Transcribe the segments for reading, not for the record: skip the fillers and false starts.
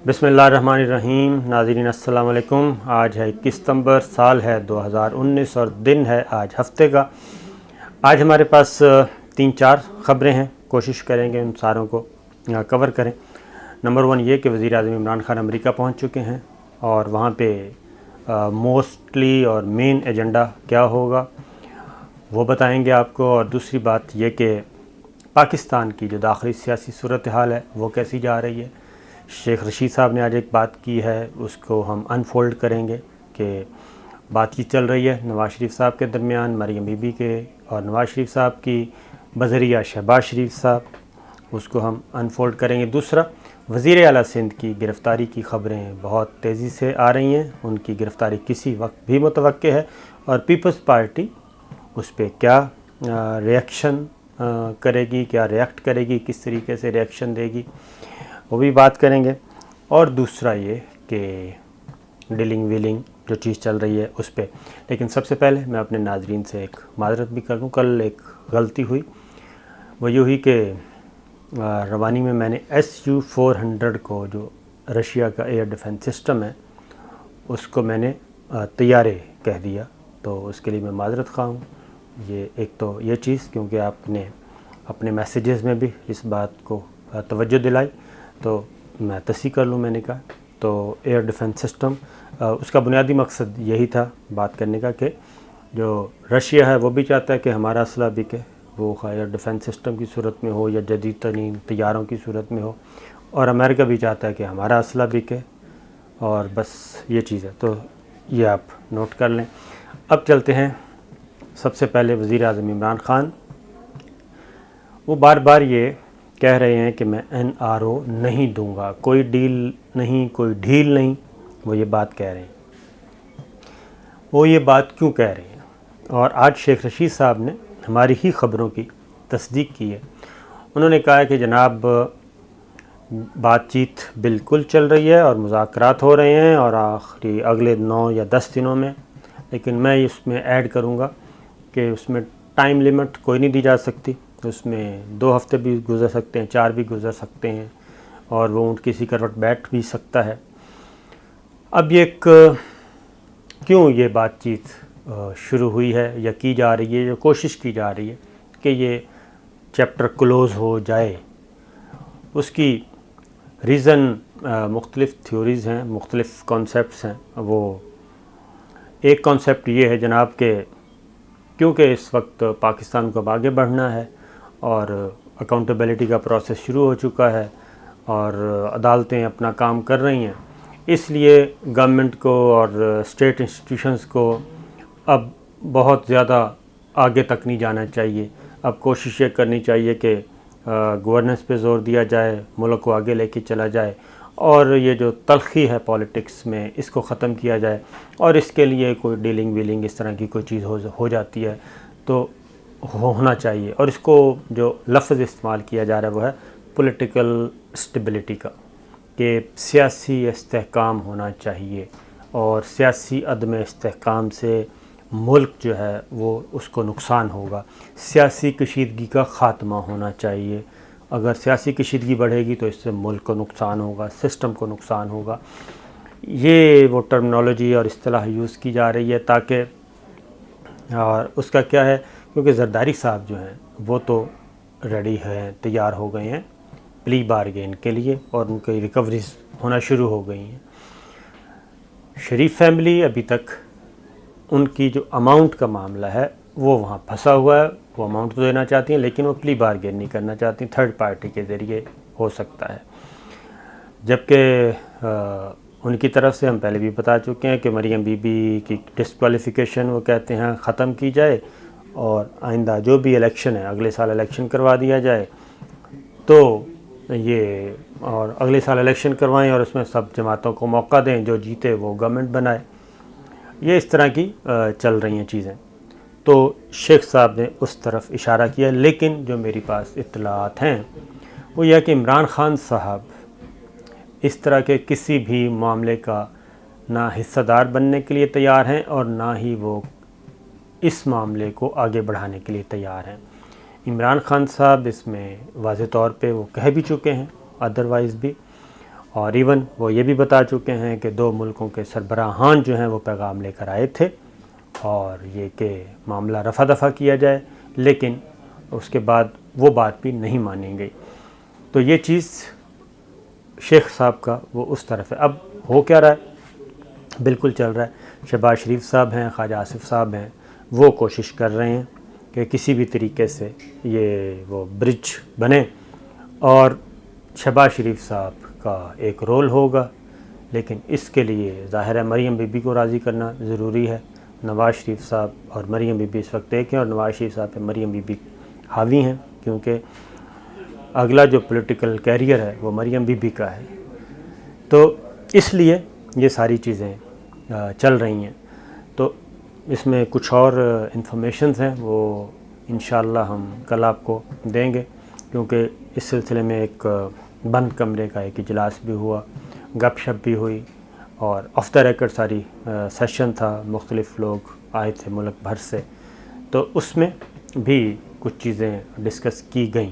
بسم اللہ الرحمن الرحیم۔ ناظرین السلام علیکم۔ آج ہے 21 ستمبر، سال ہے 2019 اور دن ہے آج ہفتے کا۔ آج ہمارے پاس 3-4 خبریں ہیں، کوشش کریں گے ان ساروں کو کور کریں۔ نمبر 1 یہ کہ وزیر اعظم عمران خان امریکہ پہنچ چکے ہیں اور وہاں پہ موسٹلی اور مین ایجنڈا کیا ہوگا وہ بتائیں گے آپ کو۔ اور دوسری بات یہ کہ پاکستان کی جو داخلی سیاسی صورتحال ہے وہ کیسی جا رہی ہے۔ شیخ رشید صاحب نے آج ایک بات کی ہے، اس کو ہم انفولڈ کریں گے کہ بات چیت چل رہی ہے نواز شریف صاحب کے درمیان، مریم بی بی کے اور نواز شریف صاحب کی بذریعہ شہباز شریف صاحب، اس کو ہم انفولڈ کریں گے۔ دوسرا، وزیر اعلیٰ سندھ کی گرفتاری کی خبریں بہت تیزی سے آ رہی ہیں، ان کی گرفتاری کسی وقت بھی متوقع ہے اور پیپلز پارٹی اس پہ کیا ریئیکشن کرے گی، کیا ریئیکٹ کرے گی، کس طریقے سے ریئیکشن دے گی، وہ بھی بات کریں گے۔ اور دوسرا یہ کہ ڈیلنگ ویلنگ جو چیز چل رہی ہے اس پہ۔ لیکن سب سے پہلے میں اپنے ناظرین سے ایک معذرت بھی کر لوں، کل ایک غلطی ہوئی، وہ یہ ہوئی کہ روانی میں نے SU-400 کو جو رشیا کا ایئر ڈیفنس سسٹم ہے اس کو میں نے طیارے کہہ دیا، تو اس کے لیے میں معذرت خواہ ہوں۔ یہ ایک تو یہ چیز، کیونکہ آپ نے اپنے میسیجز میں بھی اس بات کو توجہ دلائی تو میں تصحیح کر لوں، میں نے کہا۔ تو ایئر ڈیفنس سسٹم، اس کا بنیادی مقصد یہی تھا بات کرنے کا کہ جو رشیا ہے وہ بھی چاہتا ہے کہ ہمارا اسلحہ بکے، وہ ایئر ڈیفنس سسٹم کی صورت میں ہو یا جدید ترین طیاروں کی صورت میں ہو، اور امریکہ بھی چاہتا ہے کہ ہمارا اسلحہ بکے، اور بس یہ چیز ہے۔ تو یہ آپ نوٹ کر لیں۔ اب چلتے ہیں سب سے پہلے وزیر اعظم عمران خان۔ وہ بار بار یہ کہہ رہے ہیں کہ میں NRO نہیں دوں گا، کوئی ڈیل نہیں، کوئی ڈھیل نہیں، وہ یہ بات کہہ رہے ہیں۔ وہ یہ بات کیوں کہہ رہے ہیں؟ اور آج شیخ رشید صاحب نے ہماری ہی خبروں کی تصدیق کی ہے۔ انہوں نے کہا ہے کہ جناب بات چیت بالکل چل رہی ہے اور مذاکرات ہو رہے ہیں اور آخری اگلے 9 یا 10 دنوں میں، لیکن میں اس میں ایڈ کروں گا کہ اس میں ٹائم لیمٹ کوئی نہیں دی جا سکتی، اس میں 2 ہفتے بھی گزر سکتے ہیں، 4 بھی گزر سکتے ہیں، اور وہ اونٹ کسی کروٹ بیٹھ بھی سکتا ہے۔ اب کیوں یہ بات چیت شروع ہوئی ہے یا کی جا رہی ہے، جو کوشش کی جا رہی ہے کہ یہ چیپٹر کلوز ہو جائے، اس کی ریزن مختلف تھیوریز ہیں، مختلف کانسیپٹس ہیں۔ وہ ایک کانسیپٹ یہ ہے جناب کہ کیونکہ اس وقت پاکستان کو اب آگے بڑھنا ہے اور اکاؤنٹیبلٹی کا پروسیس شروع ہو چکا ہے اور عدالتیں اپنا کام کر رہی ہیں، اس لیے گورنمنٹ کو اور اسٹیٹ انسٹیٹیوشنز کو اب بہت زیادہ آگے تک نہیں جانا چاہیے۔ اب کوشش یہ کرنی چاہیے کہ گورننس پہ زور دیا جائے، ملک کو آگے لے کے چلا جائے، اور یہ جو تلخی ہے پولیٹکس میں اس کو ختم کیا جائے، اور اس کے لیے کوئی ڈیلنگ ویلنگ اس طرح کی کوئی چیز ہو جاتی ہے تو ہونا چاہیے۔ اور اس کو جو لفظ استعمال کیا جا رہا ہے وہ ہے پولیٹیکل اسٹیبلٹی کا، کہ سیاسی استحکام ہونا چاہیے، اور سیاسی عدم استحکام سے ملک جو ہے وہ اس کو نقصان ہوگا۔ سیاسی کشیدگی کا خاتمہ ہونا چاہیے، اگر سیاسی کشیدگی بڑھے گی تو اس سے ملک کو نقصان ہوگا، سسٹم کو نقصان ہوگا۔ یہ وہ ٹرمنالوجی اور اصطلاح یوز کی جا رہی ہے تاکہ، اور اس کا کیا ہے، کیونکہ زرداری صاحب جو ہیں وہ تو ریڈی ہیں، تیار ہو گئے ہیں پلی بارگین کے لیے، اور ان کی ریکوریز ہونا شروع ہو گئی ہیں۔ شریف فیملی ابھی تک ان کی جو اماؤنٹ کا معاملہ ہے وہ وہاں پھنسا ہوا ہے، وہ اماؤنٹ تو دینا چاہتی ہیں لیکن وہ پلی بارگین نہیں کرنا چاہتی، تھرڈ پارٹی کے ذریعے ہو سکتا ہے۔ جبکہ ان کی طرف سے ہم پہلے بھی بتا چکے ہیں کہ مریم بی بی کی ڈسکوالیفیکیشن وہ کہتے ہیں ختم کی جائے، اور آئندہ جو بھی الیکشن ہے اگلے سال الیکشن کروا دیا جائے، تو یہ اور اگلے سال الیکشن کروائیں اور اس میں سب جماعتوں کو موقع دیں، جو جیتے وہ گورنمنٹ بنائے۔ یہ اس طرح کی چل رہی ہیں چیزیں۔ تو شیخ صاحب نے اس طرف اشارہ کیا، لیکن جو میری پاس اطلاعات ہیں وہ یہ کہ عمران خان صاحب اس طرح کے کسی بھی معاملے کا نہ حصہ دار بننے کے لیے تیار ہیں اور نہ ہی وہ اس معاملے کو آگے بڑھانے کے لیے تیار ہیں۔ عمران خان صاحب اس میں واضح طور پہ وہ کہہ بھی چکے ہیں ادروائز بھی، اور ایون وہ یہ بھی بتا چکے ہیں کہ 2 ملکوں کے سربراہان جو ہیں وہ پیغام لے کر آئے تھے اور یہ کہ معاملہ رفع دفع کیا جائے، لیکن اس کے بعد وہ بات بھی نہیں مانی گئی۔ تو یہ چیز شیخ صاحب کا وہ اس طرف ہے۔ اب ہو کیا رہا ہے؟ بالکل چل رہا ہے۔ شہباز شریف صاحب ہیں، خواجہ آصف صاحب ہیں، وہ کوشش کر رہے ہیں کہ کسی بھی طریقے سے یہ وہ برج بنے، اور شہباز شریف صاحب کا ایک رول ہوگا، لیکن اس کے لیے ظاہر ہے مریم بی بی کو راضی کرنا ضروری ہے۔ نواز شریف صاحب اور مریم بی بی اس وقت ایک ہیں، اور نواز شریف صاحب پہ مریم بی بی حاوی ہیں، کیونکہ اگلا جو پولیٹیکل کیریئر ہے وہ مریم بی بی کا ہے۔ تو اس لیے یہ ساری چیزیں چل رہی ہیں۔ تو اس میں کچھ اور انفارمیشنز ہیں، وہ انشاءاللہ ہم کل آپ کو دیں گے، کیونکہ اس سلسلے میں ایک بند کمرے کا ایک اجلاس بھی ہوا، گپ شپ بھی ہوئی، اور آف دا ریکارڈ ساری سیشن تھا، مختلف لوگ آئے تھے ملک بھر سے، تو اس میں بھی کچھ چیزیں ڈسکس کی گئیں۔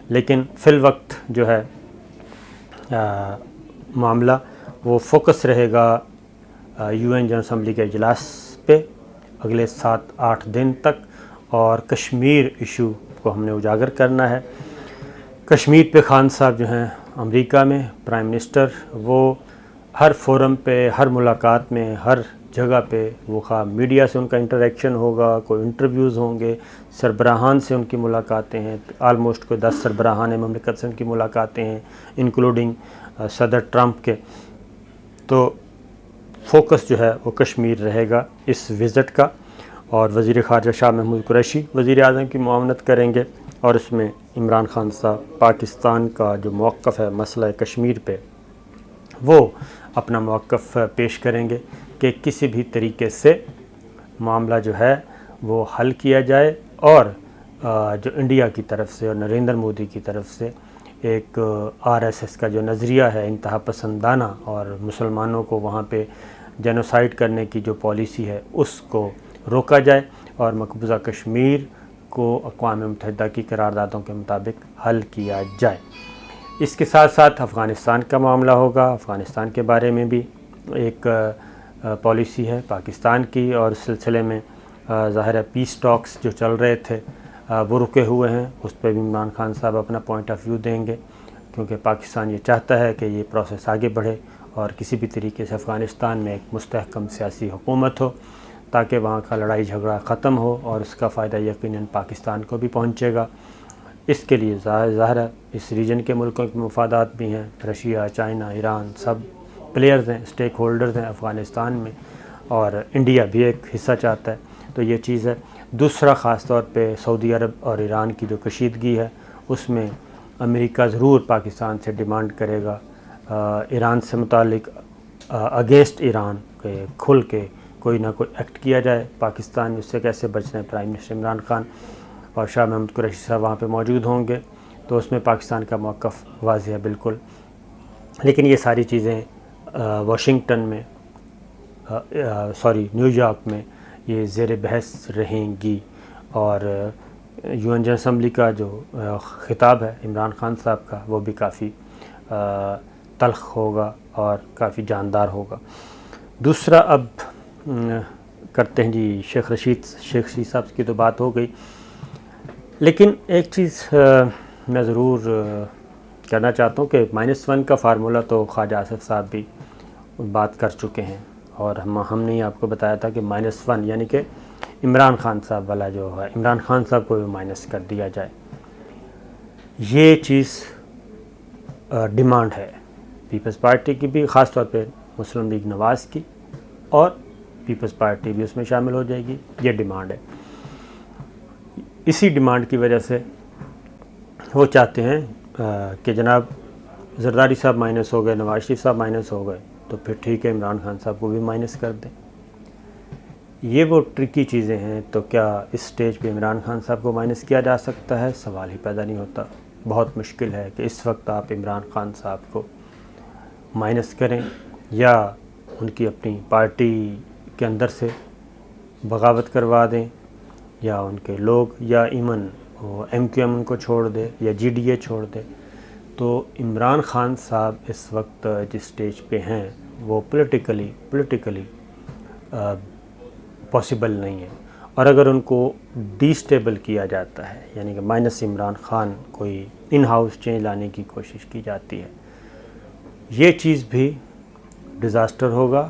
لیکن فی الوقت جو ہے معاملہ وہ فوکس رہے گا یو این جنرل اسمبلی کے اجلاس پہ اگلے 7-8 دن تک، اور کشمیر ایشو کو ہم نے اجاگر کرنا ہے۔ کشمیر پہ خان صاحب جو ہیں امریکہ میں پرائم منسٹر، وہ ہر فورم پہ، ہر ملاقات میں، ہر جگہ پہ وہ خواہ میڈیا سے ان کا انٹریکشن ہوگا، کوئی انٹرویوز ہوں گے، سربراہان سے ان کی ملاقاتیں ہیں، آلموسٹ کوئی 10 سربراہان مملکت سے ان کی ملاقاتیں ہیں، انکلوڈنگ صدر ٹرمپ کے۔ تو فوکس جو ہے وہ کشمیر رہے گا اس وزٹ کا، اور وزیر خارجہ شاہ محمود قریشی وزیر اعظم کی معاونت کریں گے، اور اس میں عمران خان صاحب پاکستان کا جو موقف ہے مسئلہ کشمیر پہ، وہ اپنا موقف پیش کریں گے کہ کسی بھی طریقے سے معاملہ جو ہے وہ حل کیا جائے، اور جو انڈیا کی طرف سے اور نریندر مودی کی طرف سے ایک RSS کا جو نظریہ ہے انتہا پسندانہ، اور مسلمانوں کو وہاں پہ جینوسائیڈ کرنے کی جو پالیسی ہے اس کو روکا جائے، اور مقبوضہ کشمیر کو اقوام متحدہ کی قراردادوں کے مطابق حل کیا جائے۔ اس کے ساتھ ساتھ افغانستان کا معاملہ ہوگا۔ افغانستان کے بارے میں بھی ایک پالیسی ہے پاکستان کی، اور اس سلسلے میں ظاہر ہے پیس ٹاکس جو چل رہے تھے وہ رکے ہوئے ہیں، اس پہ بھی عمران خان صاحب اپنا پوائنٹ آف ویو دیں گے، کیونکہ پاکستان یہ چاہتا ہے کہ یہ پروسیس آگے بڑھے اور کسی بھی طریقے سے افغانستان میں ایک مستحکم سیاسی حکومت ہو، تاکہ وہاں کا لڑائی جھگڑا ختم ہو، اور اس کا فائدہ یقیناً پاکستان کو بھی پہنچے گا۔ اس کے لیے ظاہر ہے اس ریجن کے ملکوں کے مفادات بھی ہیں، رشیا، چائنا، ایران، سب پلیئرز ہیں، اسٹیک ہولڈرز ہیں افغانستان میں، اور انڈیا بھی ایک حصہ چاہتا ہے۔ تو یہ چیز ہے۔ دوسرا خاص طور پہ سعودی عرب اور ایران کی جو کشیدگی ہے، اس میں امریکہ ضرور پاکستان سے ڈیمانڈ کرے گا ایران سے متعلق اگینسٹ ایران کے کھل کے کوئی نہ کوئی ایکٹ کیا جائے۔ پاکستان اس سے کیسے بچنا ہے؟ پرائم منسٹر عمران خان اور شاہ محمود قریشی صاحب وہاں پہ موجود ہوں گے، تو اس میں پاکستان کا موقف واضح ہے بالکل۔ لیکن یہ ساری چیزیں واشنگٹن میں نیو یارک میں یہ زیر بحث رہیں گی، اور یو این جنرل اسمبلی کا جو خطاب ہے عمران خان صاحب کا، وہ بھی کافی تلخ ہوگا اور کافی جاندار ہوگا۔ دوسرا اب کرتے ہیں جی شیخ رشید صاحب کی تو بات ہو گئی، لیکن ایک چیز میں ضرور کہنا چاہتا ہوں کہ -1 کا فارمولہ تو خواجہ آصف صاحب بھی بات کر چکے ہیں، اور ہم نے آپ کو بتایا تھا کہ -1 یعنی کہ عمران خان صاحب والا جو ہے، عمران خان صاحب کو بھی مائنس کر دیا جائے۔ یہ چیز ڈیمانڈ ہے پیپلز پارٹی کی بھی، خاص طور پہ مسلم لیگ نواز کی، اور پیپلز پارٹی بھی اس میں شامل ہو جائے گی۔ یہ ڈیمانڈ ہے۔ اسی ڈیمانڈ کی وجہ سے وہ چاہتے ہیں کہ جناب زرداری صاحب مائنس ہو گئے، نواز شریف صاحب مائنس ہو گئے، تو پھر ٹھیک ہے عمران خان صاحب کو بھی مائنس کر دیں۔ یہ وہ ٹرکی چیزیں ہیں۔ تو کیا اس سٹیج پہ عمران خان صاحب کو مائنس کیا جا سکتا ہے؟ سوال ہی پیدا نہیں ہوتا۔ بہت مشکل ہے کہ اس وقت آپ عمران خان صاحب کو مائنس کریں، یا ان کی اپنی پارٹی کے اندر سے بغاوت کروا دیں، یا ان کے لوگ، یا ایمن QM ان کو چھوڑ دے، یا GDA چھوڑ دے۔ تو عمران خان صاحب اس وقت جس سٹیج پہ ہیں وہ پولیٹیکلی پاسبل نہیں ہے، اور اگر ان کو ڈی سٹیبل کیا جاتا ہے، یعنی کہ مائنس عمران خان کوئی ان ہاؤس چینج لانے کی کوشش کی جاتی ہے، یہ چیز بھی ڈیزاسٹر ہوگا،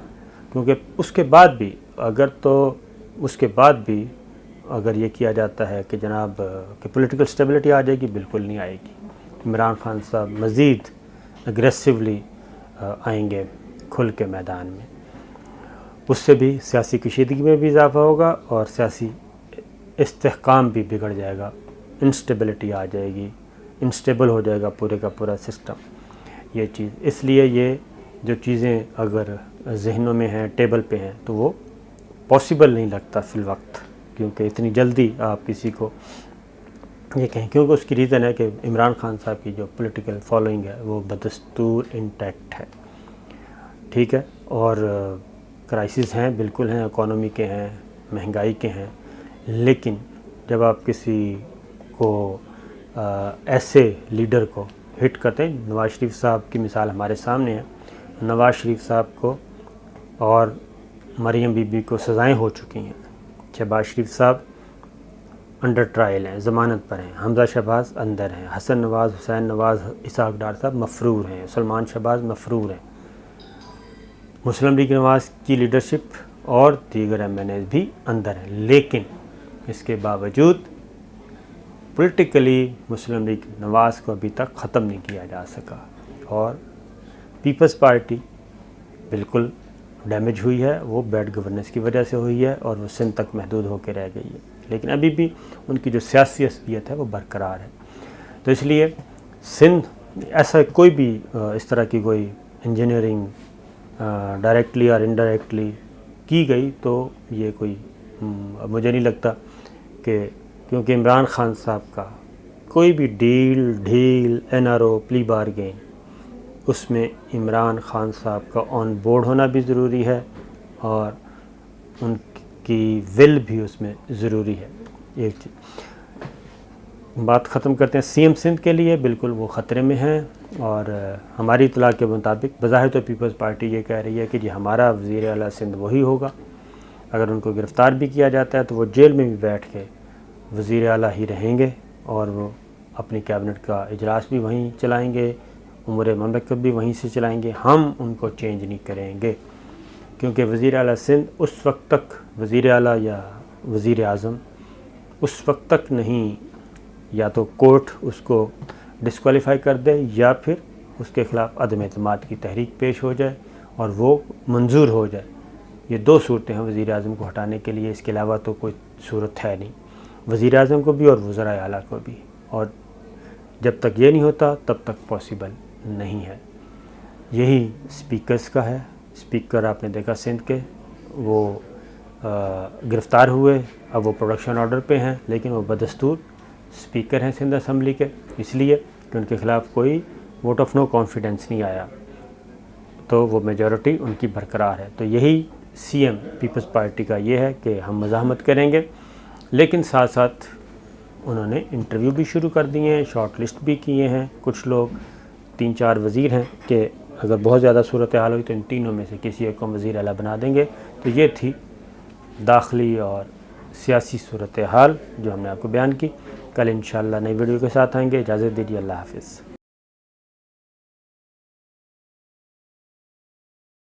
کیونکہ اس کے بعد بھی اگر یہ کیا جاتا ہے کہ جناب کہ پولیٹیکل سٹیبلٹی آ جائے گی، بالکل نہیں آئے گی۔ عمران خان صاحب مزید اگریسولی آئیں گے کھل کے میدان میں، اس سے بھی سیاسی کشیدگی میں بھی اضافہ ہوگا اور سیاسی استحکام بھی بگڑ جائے گا، انسٹیبلٹی آ جائے گی، انسٹیبل ہو جائے گا پورے کا پورا سسٹم۔ یہ چیز اس لیے یہ جو چیزیں اگر ذہنوں میں ہیں، ٹیبل پہ ہیں، تو وہ پاسبل نہیں لگتا فی الوقت، کیونکہ اتنی جلدی آپ کسی کو یہ کہیں، کیونکہ اس کی ریزن ہے کہ عمران خان صاحب کی جو پولیٹیکل فالوئنگ ہے وہ بدستور انٹیکٹ ہے، ٹھیک ہے، اور کرائسس ہیں، بالکل ہیں، اکانومی کے ہیں، مہنگائی کے ہیں، لیکن جب آپ کسی کو ایسے لیڈر کو ہٹ کرتے ہیں، نواز شریف صاحب کی مثال ہمارے سامنے ہے، نواز شریف صاحب کو اور مریم بی بی کو سزائیں ہو چکی ہیں، شہباز شریف صاحب انڈر ٹرائل ہیں، ضمانت پر ہیں، حمزہ شہباز اندر ہیں، حسن نواز، حسین نواز، اسحاق ڈار صاحب مفرور ہیں، سلمان شہباز مفرور ہیں، مسلم لیگ نواز کی لیڈرشپ اور دیگر ایم این ایز بھی اندر ہیں، لیکن اس کے باوجود پولیٹیکلی مسلم لیگ نواز کو ابھی تک ختم نہیں کیا جا سکا، اور پیپلز پارٹی بالکل ڈیمیج ہوئی ہے، وہ بیڈ گورننس کی وجہ سے ہوئی ہے، اور وہ سندھ تک محدود ہو کے رہ گئی ہے، لیکن ابھی بھی ان کی جو سیاسی عصبیت ہے وہ برقرار ہے۔ تو اس لیے سندھ ایسا کوئی بھی اس طرح کی کوئی انجینئرنگ ڈائریکٹلی اور انڈائریکٹلی کی گئی تو یہ کوئی مجھے نہیں لگتا کہ، کیونکہ عمران خان صاحب کا کوئی بھی ڈھیل این آر او پلی بارگین، اس میں عمران خان صاحب کا آن بورڈ ہونا بھی ضروری ہے اور ان کی ول بھی اس میں ضروری ہے۔ ایک چیز بات ختم کرتے ہیں، سی ایم سندھ کے لیے بالکل وہ خطرے میں ہیں، اور ہماری اطلاع کے مطابق بظاہر تو پیپلز پارٹی یہ کہہ رہی ہے کہ جی ہمارا وزیر اعلیٰ سندھ وہی ہوگا، اگر ان کو گرفتار بھی کیا جاتا ہے تو وہ جیل میں بھی بیٹھ کے وزیر اعلیٰ ہی رہیں گے، اور وہ اپنی کیبنٹ کا اجلاس بھی وہیں چلائیں گے، امور مملکت بھی وہیں سے چلائیں گے، ہم ان کو چینج نہیں کریں گے، کیونکہ وزیر اعلیٰ سندھ اس وقت تک، وزیر اعلیٰ یا وزیر اعظم اس وقت تک نہیں، یا تو کورٹ اس کو ڈسکوالیفائی کر دے یا پھر اس کے خلاف عدم اعتماد کی تحریک پیش ہو جائے اور وہ منظور ہو جائے، یہ دو صورتیں ہیں وزیر اعظم کو ہٹانے کے لیے، اس کے علاوہ تو کوئی صورت ہے نہیں، وزیر اعظم کو بھی اور وزراء اعلیٰ کو بھی، اور جب تک یہ نہیں ہوتا تب تک پاسبل نہیں ہے۔ یہی اسپیکرز کا ہے، اسپیکر آپ نے دیکھا سندھ کے، وہ گرفتار ہوئے، اب وہ پروڈکشن آرڈر پہ ہیں، لیکن وہ بدستور اسپیکر ہیں سندھ اسمبلی کے، اس لیے کہ ان کے خلاف کوئی ووٹ آف نو کانفیڈنس نہیں آیا، تو وہ میجورٹی ان کی برقرار ہے۔ تو یہی سی ایم پیپلز پارٹی کا یہ ہے کہ ہم مزاحمت کریں گے، لیکن ساتھ ساتھ انہوں نے انٹرویو بھی شروع کر دیے ہیں، شارٹ لسٹ بھی کیے ہیں، کچھ لوگ 3-4 وزیر ہیں کہ اگر بہت زیادہ صورتحال ہوئی تو ان تینوں میں سے کسی ایک کو وزیر اعلیٰ بنا دیں گے۔ تو یہ تھی داخلی اور سیاسی صورتحال جو ہم نے آپ کو بیان کی۔ کل انشاءاللہ نئی ویڈیو کے ساتھ آئیں گے، اجازت دیجیے، اللہ حافظ۔